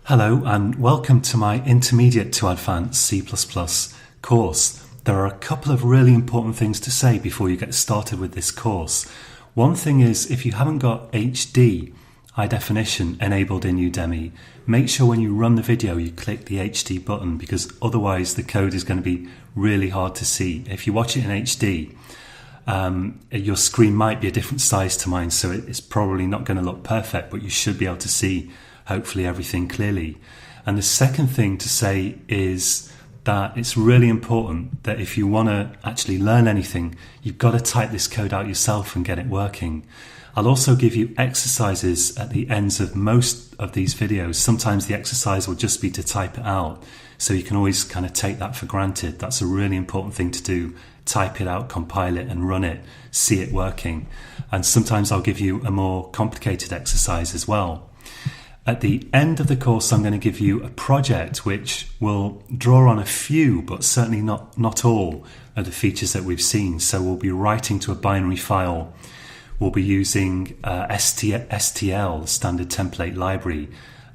Hello and welcome to my Intermediate to Advanced C++ course. There are a couple of really important things to say before you get started with this course. One thing is, if you haven't got HD, high definition, enabled in Udemy, make sure when you run the video you click the HD button, because otherwise the code is going to be really hard to see. If you watch it in HD, your screen might be a different size to mine, so it's probably not going to look perfect, but you should be able to see hopefully everything clearly. And the second thing to say is that it's really important that if you want to actually learn anything, you've got to type this code out yourself and get it working. I'll also give you exercises at the ends of most of these videos. Sometimes the exercise will just be to type it out, so you can always kind of take that for granted. That's a really important thing to do. Type it out, compile it and run it, see it working. And sometimes I'll give you a more complicated exercise as well. At the end of the course, I'm going to give you a project which will draw on a few, but certainly not all, of the features that we've seen. So we'll be writing to a binary file. We'll be using STL, Standard Template Library,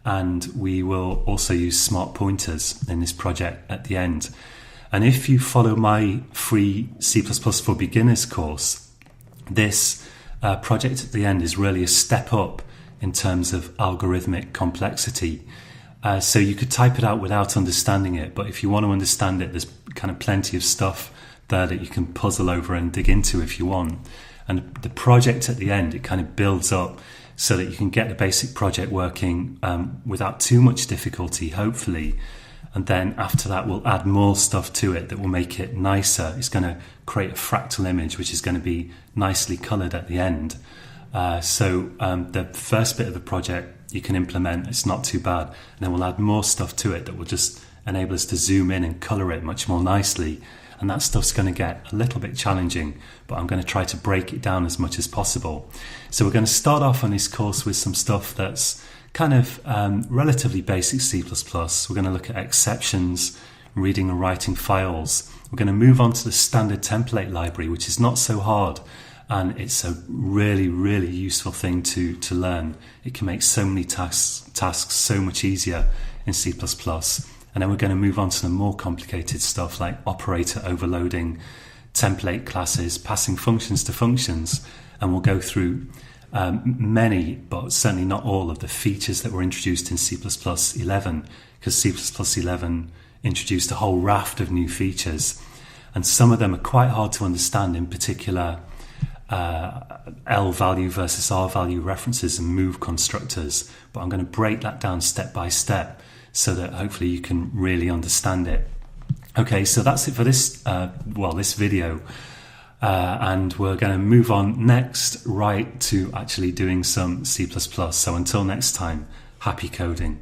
and we will also use smart pointers in this project at the end. And if you follow my free C++ for Beginners course, this project at the end is really a step up in terms of algorithmic complexity. So you could type it out without understanding it, but if you want to understand it, there's kind of plenty of stuff there that you can puzzle over and dig into if you want. And the project at the end, it kind of builds up so that you can get the basic project working without too much difficulty, hopefully. And then after that, we'll add more stuff to it that will make it nicer. It's going to create a fractal image, which is going to be nicely colored at the end. So the first bit of the project you can implement, it's not too bad, and then we'll add more stuff to it that will just enable us to zoom in and color it much more nicely, and that stuff's going to get a little bit challenging, but I'm going to try to break it down as much as possible. So we're going to start off on this course with some stuff that's kind of relatively basic C++. We're going to look at exceptions, reading and writing files. We're going to move on to the Standard Template Library, which is not so hard. And it's a really, really useful thing to learn. It can make so many tasks so much easier in C++. And then we're going to move on to the more complicated stuff like operator overloading, template classes, passing functions to functions. And we'll go through many, but certainly not all, of the features that were introduced in C++ 11, because C++ 11 introduced a whole raft of new features. And some of them are quite hard to understand, in particular L value versus R value references and move constructors, but I'm going to break that down step by step so that hopefully you can really understand it. Okay, so that's it for this this video, and we're going to move on next right to actually doing some C++. So until next time, happy coding.